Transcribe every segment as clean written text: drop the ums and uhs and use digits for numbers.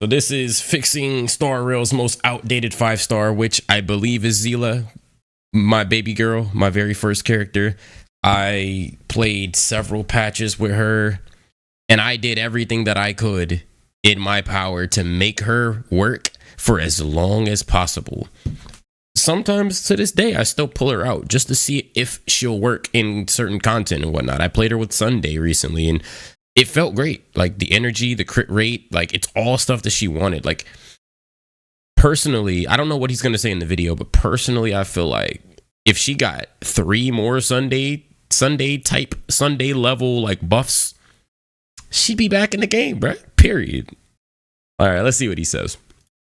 So this is fixing Star Rail's most outdated 5-star, which I believe is Seele, my baby girl, my very first character. I played several patches with her, and I did everything that I could in my power to make her work for as long as possible. Sometimes to this day, I still pull her out just to see if she'll work in certain content and whatnot. I played her with Sunday recently, and it felt great. Like the energy, the crit rate, like it's all stuff that she wanted. Like personally, I don't know what he's going to say in the video, but personally, I feel like if she got 3 more Sunday level like buffs, she'd be back in the game, bro. Period. All right, let's see what he says.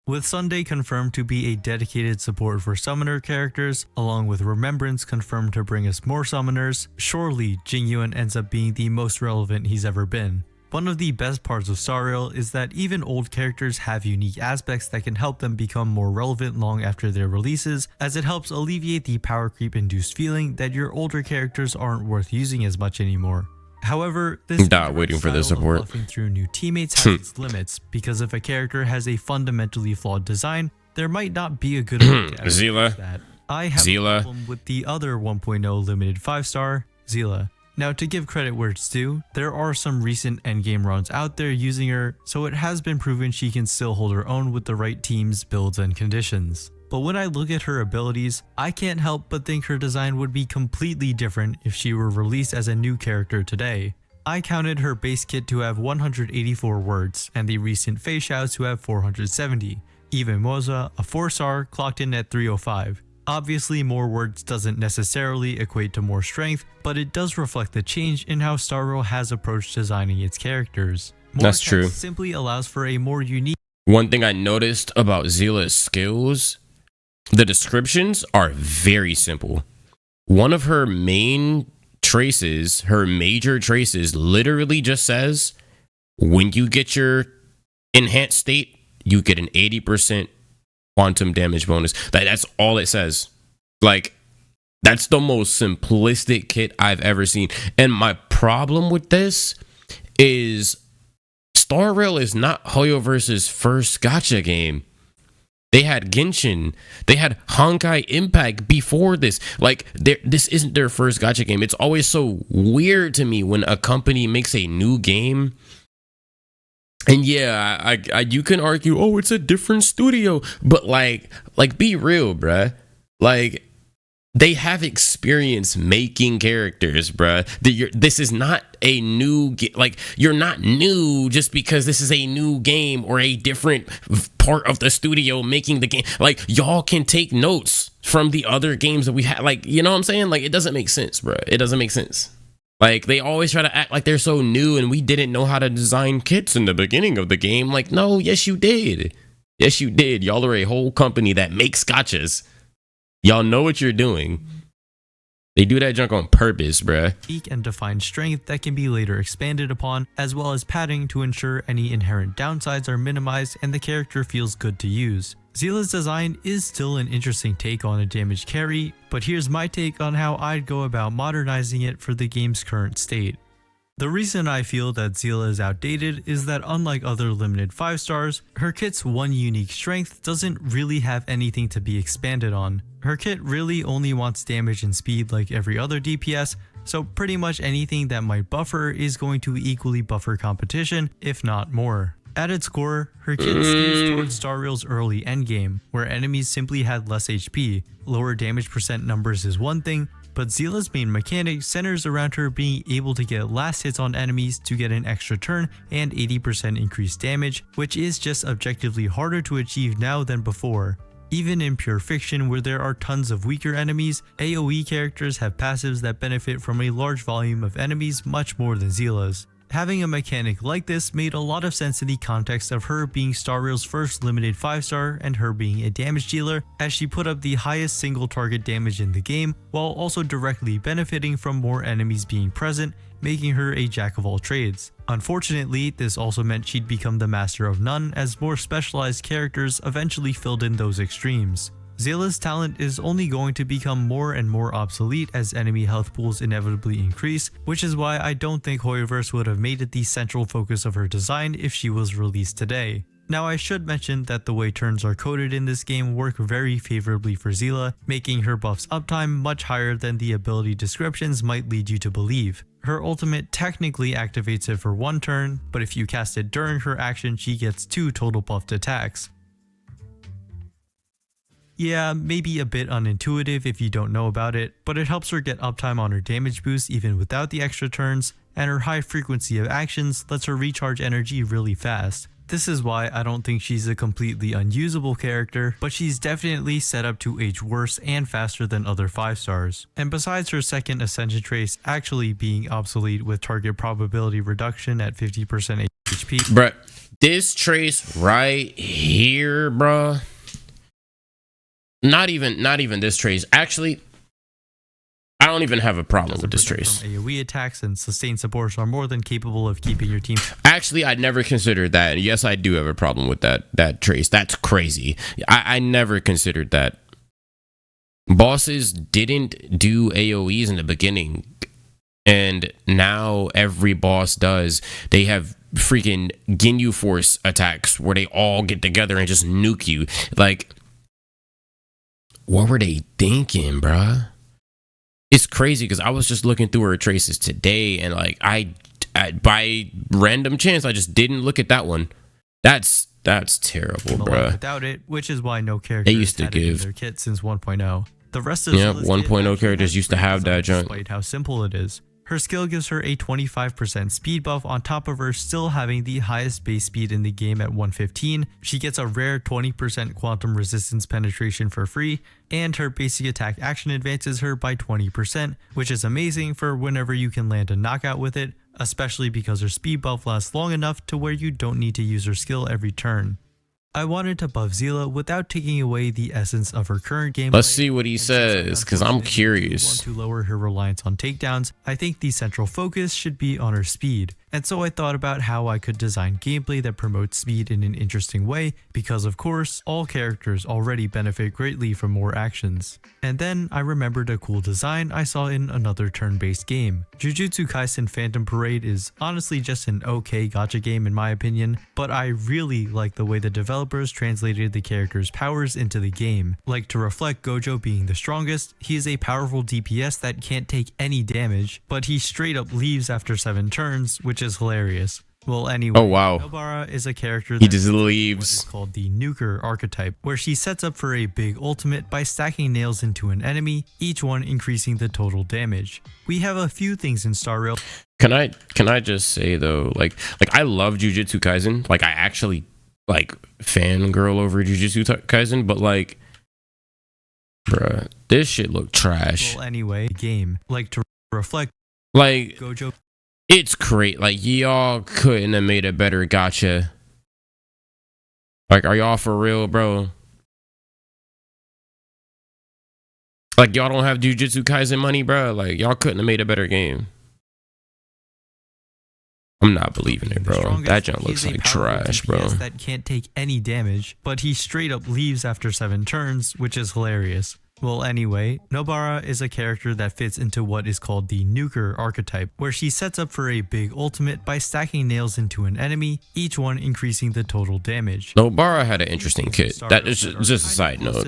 With Sunday confirmed to be a dedicated support for summoner characters, along with Remembrance confirmed to bring us more summoners, surely Jingyuan ends up being the most relevant he's ever been. One of the best parts of Star Rail is that even old characters have unique aspects that can help them become more relevant long after their releases, as it helps alleviate the power creep induced feeling that your older characters aren't worth using as much anymore. However, this not waiting for the support. Buffing through new teammates has its limits, because if a character has a fundamentally flawed design, there might not be a good way to Seele. that. I have a problem with the other 1.0 limited 5-star, Seele. Now, to give credit where it's due, there are some recent endgame runs out there using her, so it has been proven she can still hold her own with the right teams, builds, and conditions. But when I look at her abilities, I can't help but think her design would be completely different if she were released as a new character today. I counted her base kit to have 184 words, and the recent face shouts to have 470. Even Moza, a 4-star, clocked in at 305. Obviously, more words doesn't necessarily equate to more strength, but it does reflect the change in how Star Rail has approached designing its characters. More That's true. Simply allows for a more unique. One thing I noticed about Seele's skills, the descriptions are very simple. One of her main traces, her major traces, literally just says, when you get your enhanced state, you get an 80% quantum damage bonus. That's all it says. Like, that's the most simplistic kit I've ever seen. And my problem with this is Star Rail is not Hoyo versus first gacha game. They had Genshin. They had Honkai Impact before this. Like, this isn't their first gacha game. It's always so weird to me when a company makes a new game. And yeah, you can argue, oh, it's a different studio. But like be real, bruh. Like, they have experience making characters, bruh. This is not a new, like, you're not new just because this is a new game or a different part of the studio making the game. Like, y'all can take notes from the other games that we had. Like, you know what I'm saying? Like, it doesn't make sense, bruh. It doesn't make sense. Like, they always try to act like they're so new and we didn't know how to design kits in the beginning of the game. Like, no, yes, you did. Yes, you did. Y'all are a whole company that makes gachas. Y'all know what you're doing. They do that junk on purpose, bruh. And defined strength that can be later expanded upon, as well as padding to ensure any inherent downsides are minimized and the character feels good to use. Seele's design is still an interesting take on a damage carry, but here's my take on how I'd go about modernizing it for the game's current state. The reason I feel that Seele is outdated is that unlike other limited 5-stars, her kit's one unique strength doesn't really have anything to be expanded on. Her kit really only wants damage and speed like every other DPS, so pretty much anything that might buff her is going to equally buff her competition, if not more. At its core, her kit skews towards Star Rail's early endgame, where enemies simply had less HP. Lower damage percent numbers is one thing, but Seele's main mechanic centers around her being able to get last hits on enemies to get an extra turn and 80% increased damage, which is just objectively harder to achieve now than before. Even in pure fiction, where there are tons of weaker enemies, AoE characters have passives that benefit from a large volume of enemies much more than Seele's. Having a mechanic like this made a lot of sense in the context of her being Star Rail's first limited 5-star and her being a damage dealer, as she put up the highest single target damage in the game while also directly benefiting from more enemies being present, making her a jack of all trades. Unfortunately, this also meant she'd become the master of none as more specialized characters eventually filled in those extremes. Seele's talent is only going to become more and more obsolete as enemy health pools inevitably increase, which is why I don't think Hoyoverse would have made it the central focus of her design if she was released today. Now I should mention that the way turns are coded in this game work very favorably for Seele, making her buff's uptime much higher than the ability descriptions might lead you to believe. Her ultimate technically activates it for 1 turn, but if you cast it during her action she gets 2 total buffed attacks. Yeah, maybe a bit unintuitive if you don't know about it, but it helps her get uptime on her damage boost even without the extra turns, and her high frequency of actions lets her recharge energy really fast. This is why I don't think she's a completely unusable character, but she's definitely set up to age worse and faster than other 5 stars. And besides her second ascension trace actually being obsolete with target probability reduction at 50% HP. Bruh, this trace right here, bruh. Not even this trace. Actually, I don't even have a problem with this trace. AoE attacks and sustained supports are more than capable of keeping your team. Actually, I never considered that. Yes, I do have a problem with that trace. That's crazy. I never considered that. Bosses didn't do AoEs in the beginning, and now every boss does. They have freaking Ginyu Force attacks where they all get together and just nuke you. Like, what were they thinking, bruh? It's crazy because I was just looking through her traces today, and like I by random chance I just didn't look at that one. That's terrible, bro. Without it, which is why no character they used to give their kit since 1.0. The rest of 1.0 characters used to have that junk. Despite how simple it is. Her skill gives her a 25% speed buff on top of her still having the highest base speed in the game at 115. She gets a rare 20% quantum resistance penetration for free, and her basic attack action advances her by 20%, which is amazing for whenever you can land a knockout with it, especially because her speed buff lasts long enough to where you don't need to use her skill every turn. I wanted to buff Seele without taking away the essence of her current gameplay. Let's see what he says, because I'm curious. Want to lower her reliance on takedowns, I think the central focus should be on her speed. And so I thought about how I could design gameplay that promotes speed in an interesting way, because of course, all characters already benefit greatly from more actions. And then I remembered a cool design I saw in another turn-based game. Jujutsu Kaisen Phantom Parade is honestly just an okay gacha game in my opinion, but I really like the way the developers translated the character's powers into the game. Like, to reflect Gojo being the strongest, he is a powerful DPS that can't take any damage, but he straight up leaves after 7 turns, which is hilarious. Well, anyway, oh wow, Nobara is a character that he just leaves. Called the nuker archetype, where she sets up for a big ultimate by stacking nails into an enemy, each one increasing the total damage. We have a few things in Star Rail. Can I just say though, like I love Jujutsu Kaisen. Like I actually like fangirl over Jujutsu Kaisen, but like, bruh, this shit look trash. Well, anyway, game like to reflect like Gojo. It's great. Like, y'all couldn't have made a better gacha. Like, are y'all for real, bro? Like, y'all don't have Jujutsu Kaisen money, bro? Like, y'all couldn't have made a better game. I'm not believing it, bro. That junk looks like trash, bro. That can't take any damage, but he straight up leaves after 7 turns, which is hilarious. Well, anyway, Nobara is a character that fits into what is called the nuker archetype, where she sets up for a big ultimate by stacking nails into an enemy, each one increasing the total damage. Nobara had an interesting kit. That is just a side note.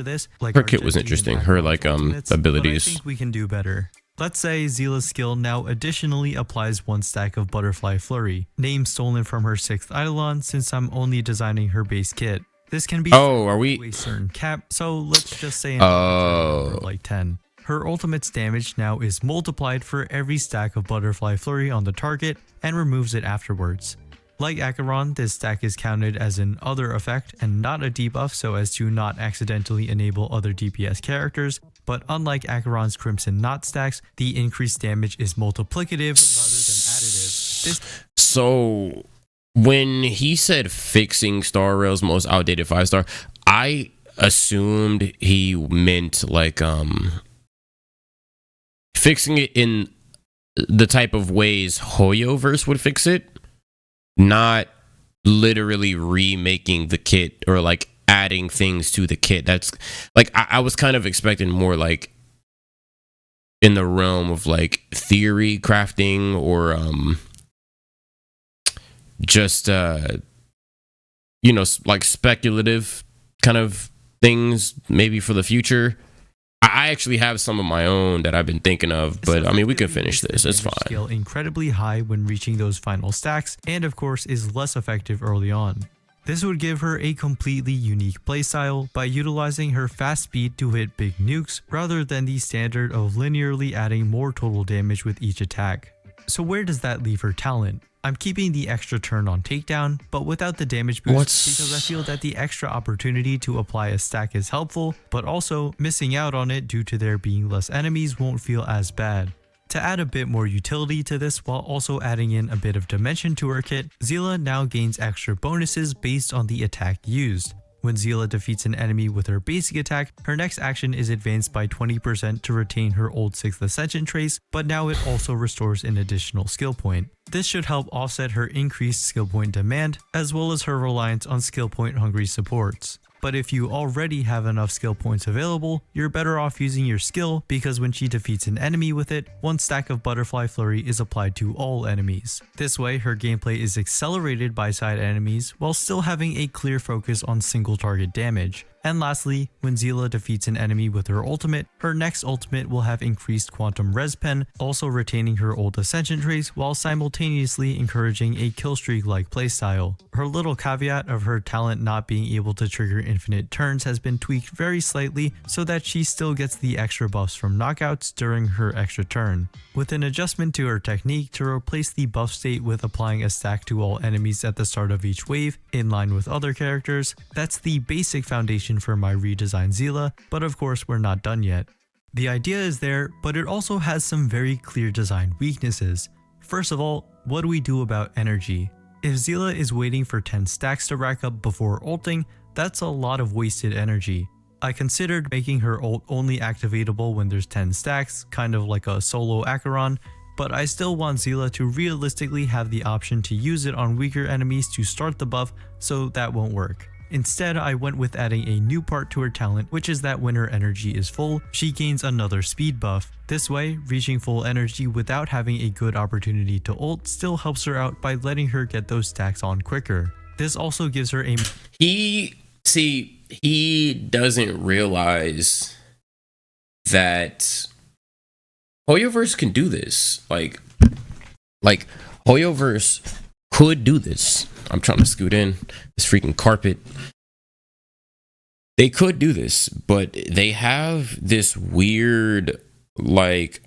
Her kit was interesting. Her like abilities. I think we can do better. Let's say Seele'S skill now additionally applies 1 stack of Butterfly Flurry, name stolen from her 6th Eidolon since I'm only designing her base kit. This can be are we to a certain cap, so let's just say like 10. Her ultimate's damage now is multiplied for every stack of Butterfly Flurry on the target and removes it afterwards. Like Acheron, this stack is counted as an other effect and not a debuff so as to not accidentally enable other DPS characters, but unlike Acheron's Crimson Knot stacks, the increased damage is multiplicative rather than additive. So when he said fixing Star Rail's most outdated 5-star, I assumed he meant like fixing it in the type of ways Hoyo verse would fix it, not literally remaking the kit or like adding things to the kit. That's like I was kind of expecting more like in the realm of like theory crafting or just like speculative kind of things maybe for the future. I actually have some of my own that I've been thinking of, but I mean, we can finish this. It's fine. Scale incredibly high when reaching those final stacks, and of course is less effective early on. This would give her a completely unique playstyle by utilizing her fast speed to hit big nukes rather than the standard of linearly adding more total damage with each attack. So where does that leave her talent? I'm keeping the extra turn on takedown, but without the damage boost because I feel that the extra opportunity to apply a stack is helpful, but also missing out on it due to there being less enemies won't feel as bad. To add a bit more utility to this while also adding in a bit of dimension to her kit, Seele now gains extra bonuses based on the attack used. When Seele defeats an enemy with her basic attack, her next action is advanced by 20% to retain her old 6th Ascension trace, but now it also restores an additional skill point. This should help offset her increased skill point demand, as well as her reliance on skill point hungry supports. But if you already have enough skill points available, you're better off using your skill because when she defeats an enemy with it, one stack of Butterfly Flurry is applied to all enemies. This way, her gameplay is accelerated by side enemies while still having a clear focus on single target damage. And lastly, when Seele defeats an enemy with her ultimate, her next ultimate will have increased quantum res pen, also retaining her old ascension trace while simultaneously encouraging a killstreak like playstyle. Her little caveat of her talent not being able to trigger infinite turns has been tweaked very slightly so that she still gets the extra buffs from knockouts during her extra turn. With an adjustment to her technique to replace the buff state with applying a stack to all enemies at the start of each wave, in line with other characters, that's the basic foundation for my redesigned Seele, but of course we're not done yet. The idea is there, but it also has some very clear design weaknesses. First of all, what do we do about energy? If Seele is waiting for 10 stacks to rack up before ulting, that's a lot of wasted energy. I considered making her ult only activatable when there's 10 stacks, kind of like a solo Acheron, but I still want Seele to realistically have the option to use it on weaker enemies to start the buff, so that won't work. Instead, I went with adding a new part to her talent, which is that when her energy is full, she gains another speed buff. This way, reaching full energy without having a good opportunity to ult still helps her out by letting her get those stacks on quicker. This also gives her a... He doesn't realize that Hoyoverse can do this. Like Hoyoverse could do this. I'm trying to scoot in this freaking carpet. They could do this, but they have this weird, like,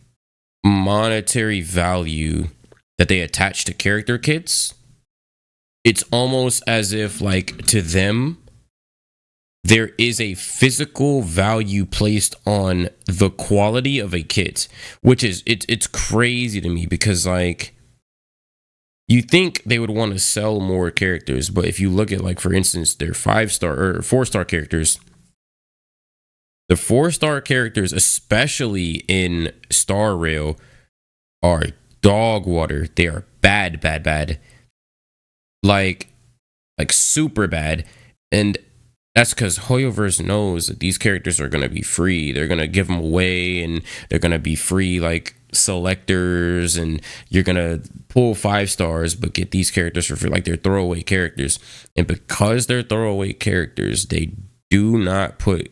monetary value that they attach to character kits. It's almost as if, like, to them, there is a physical value placed on the quality of a kit, which is, it's crazy to me because, like, you think they would want to sell more characters, but if you look at, like, for instance, their 5-star or 4-star characters, the 4-star characters, especially in Star Rail, are dog water. They are bad. Like super bad. And that's because Hoyoverse knows that these characters are going to be free. They're going to give them away and they're going to be free, like, selectors, and you're going to pull 5 stars but get these characters for free. Like, they're throwaway characters. And because they're throwaway characters, they do not put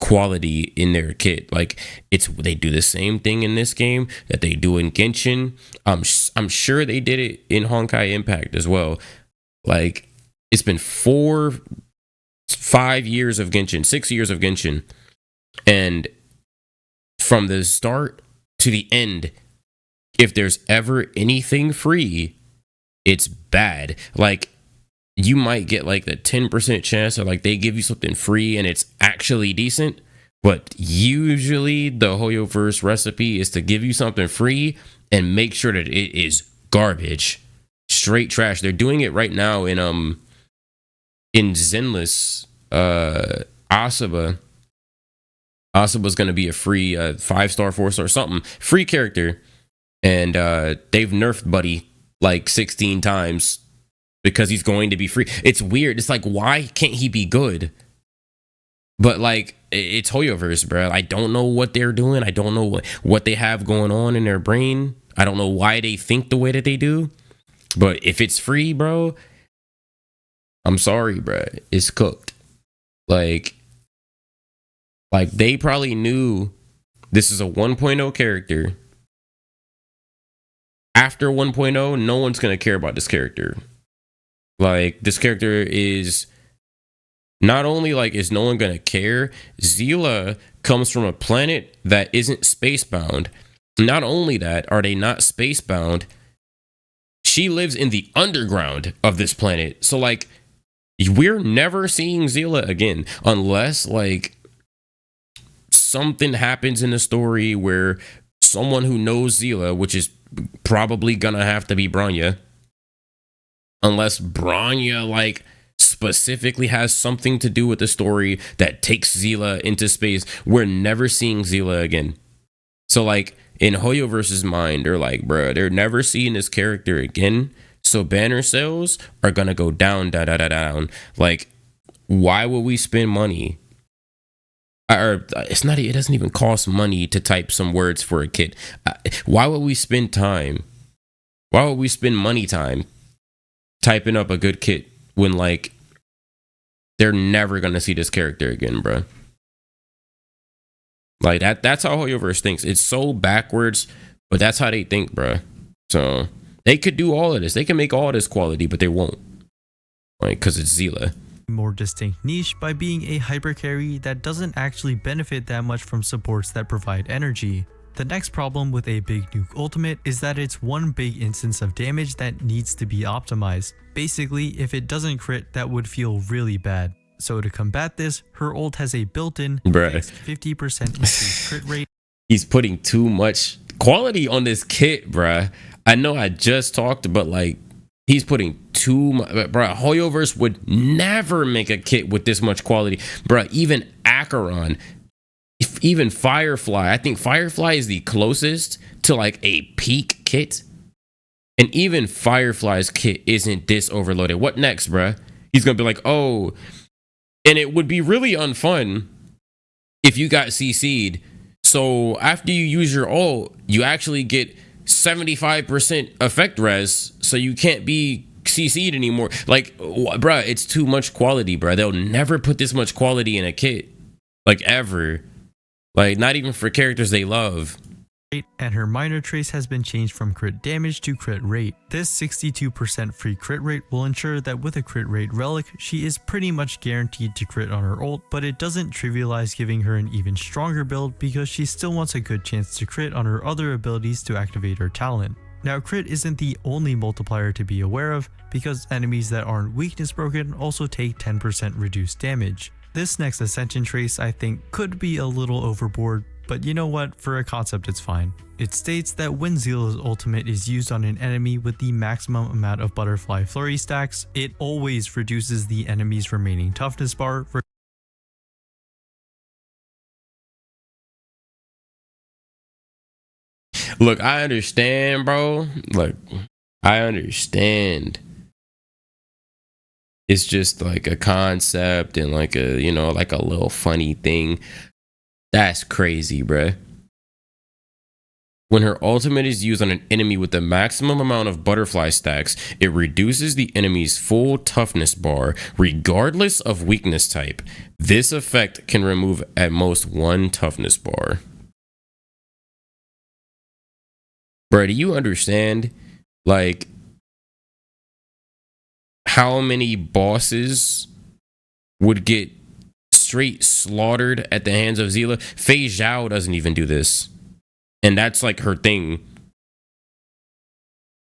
quality in their kit. Like, they do the same thing in this game that they do in Genshin. I'm sure they did it in Honkai Impact as well. Like, it's been 5 years of Genshin, 6 years of Genshin, and from the start to the end, if there's ever anything free, it's bad. Like, you might get like the 10% chance of, like, they give you something free and it's actually decent, but usually the Hoyoverse recipe is to give you something free and make sure that it is garbage, straight trash. They're doing it right now in Zenless. Asaba's gonna be a free 5-star, 4-star, something free character, and they've nerfed Buddy like 16 times because he's going to be free. It's weird. It's like, why can't he be good? But, like, it's Hoyoverse, bro. I don't know what they're doing. I don't know what they have going on in their brain. I don't know why they think the way that they do. But if it's free, bro, I'm sorry, bruh. It's cooked. Like they probably knew this is a 1.0 character. After 1.0, no one's gonna care about this character. Like, this character is not only like is no one gonna care, Seele comes from a planet that isn't spacebound. Not only that, are they not spacebound, she lives in the underground of this planet. So like, we're never seeing Seele again unless like something happens in the story where someone who knows Seele, which is probably gonna have to be Bronya, unless Bronya like specifically has something to do with the story that takes Seele into space, we're never seeing Seele again. So like in Hoyo versus Mind, they're like, bruh, they're never seeing this character again. So banner sales are gonna go down, down. Like, why would we spend money? Or it's not. It doesn't even cost money to type some words for a kit. Why would we spend time? Why would we spend money time typing up a good kit when like they're never gonna see this character again, bro? Like that's how Hoyoverse thinks. It's so backwards, but that's how they think, bro. So they could do all of this. They can make all this quality, but they won't. Like, because it's Seele. More distinct niche by being a hyper carry that doesn't actually benefit that much from supports that provide energy. The next problem with a Big Nuke ultimate is that it's one big instance of damage that needs to be optimized. Basically, if it doesn't crit, that would feel really bad. So to combat this, her ult has a built-in 50% increased crit rate. He's putting too much quality on this kit, bruh. I know I just talked, but like, he's putting too much, bruh. Hoyoverse would never make a kit with this much quality, bruh. Even Acheron, even Firefly. I think Firefly is the closest to like a peak kit, and even Firefly's kit isn't this overloaded. What next, bruh? He's gonna be like, oh, and it would be really unfun if you got CC'd. So after you use your ult, you actually get 75% effect res, so you can't be CC'd anymore. Like, bruh, it's too much quality, bruh. They'll never put this much quality in a kit, like, ever. Like, not even for characters they love. And her minor trace has been changed from crit damage to crit rate. This 62% free crit rate will ensure that with a crit rate relic, she is pretty much guaranteed to crit on her ult, but it doesn't trivialize giving her an even stronger build because she still wants a good chance to crit on her other abilities to activate her talent. Now, crit isn't the only multiplier to be aware of, because enemies that aren't weakness broken also take 10% reduced damage. This next Ascension trace I think could be a little overboard, but you know what, for a concept it's fine. It states that when Seele's ultimate is used on an enemy with the maximum amount of butterfly flurry stacks, it always reduces the enemy's remaining toughness bar. Look, I understand, bro. Look, I understand. It's just like a concept and like a, you know, like a little funny thing. That's crazy, bruh. When her ultimate is used on an enemy with the maximum amount of butterfly stacks, it reduces the enemy's full toughness bar, regardless of weakness type. This effect can remove at most one toughness bar. Bruh, do you understand, like, how many bosses would get straight slaughtered at the hands of Seele? Fei Zhao doesn't even do this, and that's like her thing.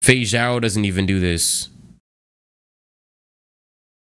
Fei Zhao doesn't even do this.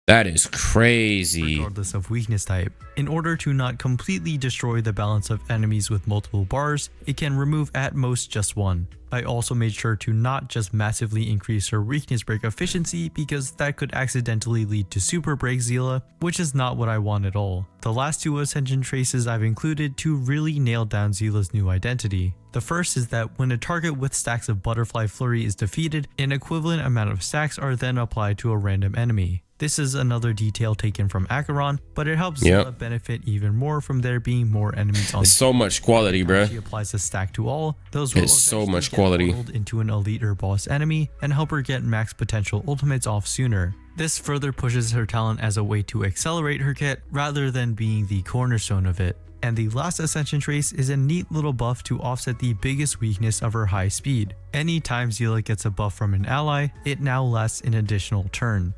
That is crazy. Regardless of weakness type. In order to not completely destroy the balance of enemies with multiple bars, it can remove at most just one. I also made sure to not just massively increase her weakness break efficiency, because that could accidentally lead to super break Seele, which is not what I want at all. The last two Ascension traces I've included to really nail down Seele's new identity. The first is that when a target with stacks of butterfly flurry is defeated, an equivalent amount of stacks are then applied to a random enemy. This is another detail taken from Acheron, but it helps Seele benefit even more from there being more enemies on. It's so much quality, bruh. She applies a stack to all. Those will so much get quality into an elite or boss enemy and help her get max potential ultimates off sooner. This further pushes her talent as a way to accelerate her kit rather than being the cornerstone of it. And the last ascension trace is a neat little buff to offset the biggest weakness of her high speed. Anytime Seele gets a buff from an ally, it now lasts an additional turn.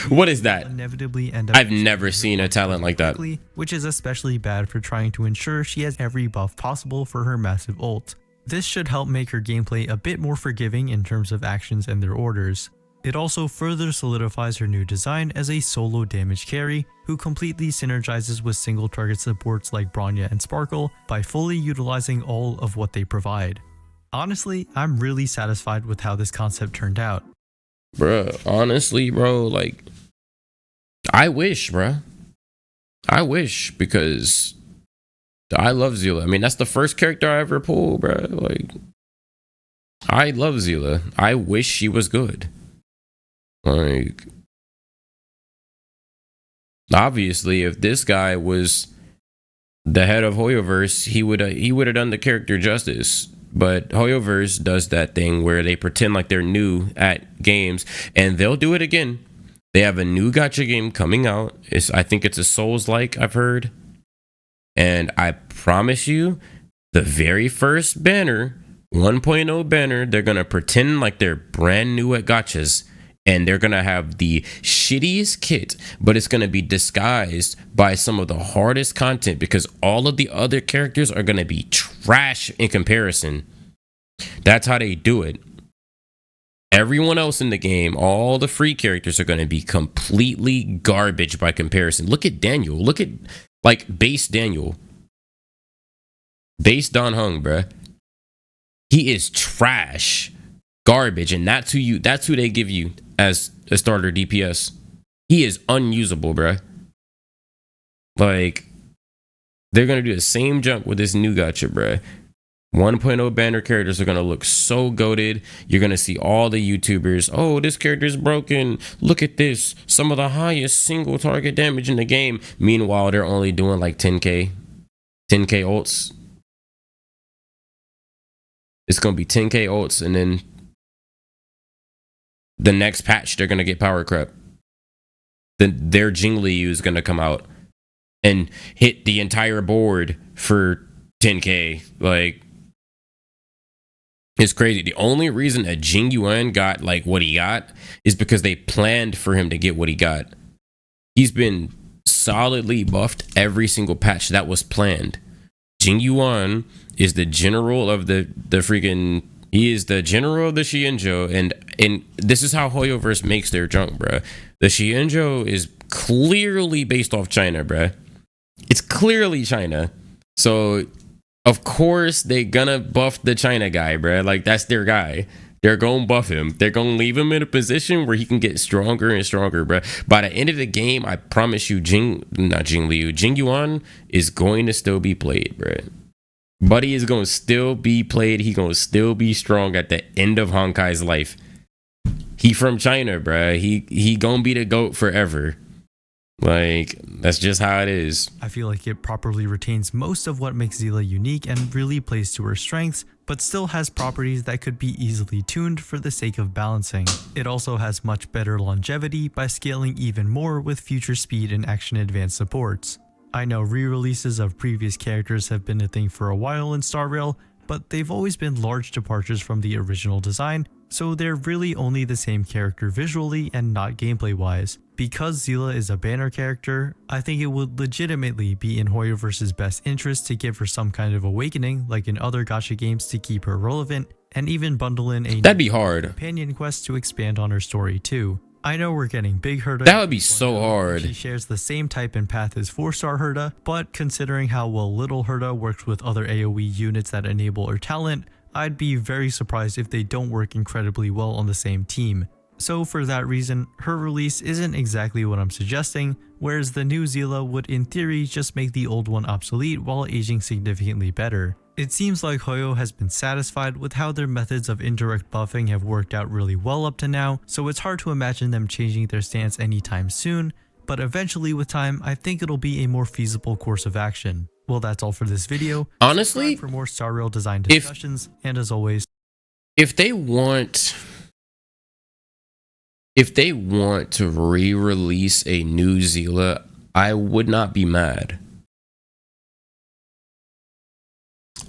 What is that? Inevitably end up I've never seen a talent like that. Which is especially bad for trying to ensure she has every buff possible for her massive ult. This should help make her gameplay a bit more forgiving in terms of actions and their orders. It also further solidifies her new design as a solo damage carry who completely synergizes with single target supports like Bronya and Sparkle by fully utilizing all of what they provide. Honestly, I'm really satisfied with how this concept turned out. Bruh, honestly, bro, like, I wish, bruh. I wish, because I love Seele. I mean, that's the first character I ever pulled, bruh. Like, I love Seele. I wish she was good. Like, obviously, if this guy was the head of Hoyoverse, he would have done the character justice. But Hoyoverse does that thing where they pretend like they're new at games, and they'll do it again. They have a new gacha game coming out. I think it's a Souls-like, I've heard. And I promise you, the very first banner, 1.0 banner, they're gonna pretend like they're brand new at gachas. And they're going to have the shittiest kit, but it's going to be disguised by some of the hardest content because all of the other characters are going to be trash in comparison. That's how they do it. Everyone else in the game, all the free characters are going to be completely garbage by comparison. Look at Daniel. Look at, like, base Daniel. Base Don Hung, bruh. He is trash. Garbage, and that's who they give you as a starter DPS. He is unusable, bruh. Like, they're gonna do the same jump with this new gacha, bruh. 1.0 banner characters are gonna look so goated. You're gonna see all the YouTubers, oh, this character is broken, look at this, some of the highest single target damage in the game. Meanwhile, they're only doing like 10k ults. It's gonna be 10k ults, and then the next patch, they're going to get power creep. Then their Jingli is going to come out and hit the entire board for 10k. Like, it's crazy. The only reason that Jing Yuan got like what he got is because they planned for him to get what he got. He's been solidly buffed every single patch that was planned. Jing Yuan is the general of the freaking... He is the general of the Xianzhou, and this is how Hoyoverse makes their junk, bruh. The Xianzhou is clearly based off China, bruh. It's clearly China. So, of course, they gonna buff the China guy, bruh. Like, that's their guy. They're gonna buff him. They're gonna leave him in a position where he can get stronger and stronger, bruh. By the end of the game, I promise you, Jing Yuan is going to still be played, bruh. Buddy is going to still be played. He going to still be strong at the end of Honkai's life. He from China, bruh. He going to be the GOAT forever. Like, that's just how it is. I feel like it properly retains most of what makes Seele unique and really plays to her strengths, but still has properties that could be easily tuned for the sake of balancing. It also has much better longevity by scaling even more with future speed and action advanced supports. I know re-releases of previous characters have been a thing for a while in Star Rail, but they've always been large departures from the original design, so they're really only the same character visually and not gameplay wise. Because Seele is a banner character, I think it would legitimately be in Hoyoverse's best interest to give her some kind of awakening like in other gacha games to keep her relevant, and even bundle in a That'd be hard. companion quest to expand on her story too. I know we're getting big Herda. That would be so hard. She shares the same type and path as 4-star Herda, but considering how well little Herda works with other AoE units that enable her talent, I'd be very surprised if they don't work incredibly well on the same team. So for that reason, her release isn't exactly what I'm suggesting, whereas the new Seele would in theory just make the old one obsolete while aging significantly better. It seems like Hoyo has been satisfied with how their methods of indirect buffing have worked out really well up to now, so it's hard to imagine them changing their stance anytime soon, but eventually with time, I think it'll be a more feasible course of action. Well, that's all for this video. Honestly, subscribe for more Star Rail design discussions, and as always, if they want if they want to re-release a new Seele, I would not be mad.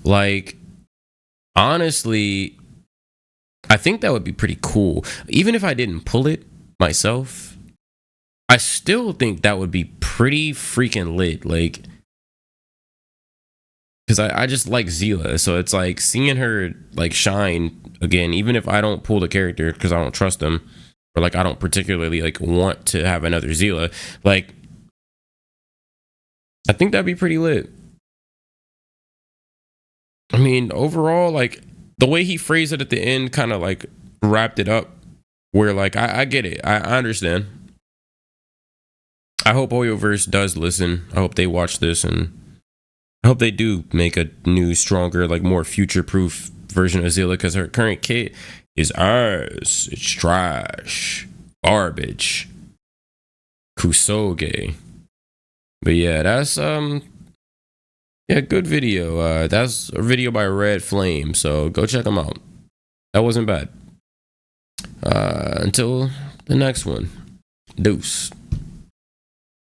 Like, honestly, I think that would be pretty cool. Even if I didn't pull it myself, I still think that would be pretty freaking lit. Like, because I just like Seele, so it's like seeing her like shine again, even if I don't pull the character because I don't trust them, or like I don't particularly like want to have another Seele. Like, I think that'd be pretty lit. I mean, overall, like the way he phrased it at the end kind of like wrapped it up where like I get it. I understand. I hope Hoyoverse does listen. I hope they watch this, and I hope they do make a new, stronger, like more future-proof version of Seele, because her current kit is ours. It's trash. Garbage. Kusoge. But yeah, that's yeah, good video. That's a video by Red Flame, so go check them out. That wasn't bad. Until the next one. Deuce.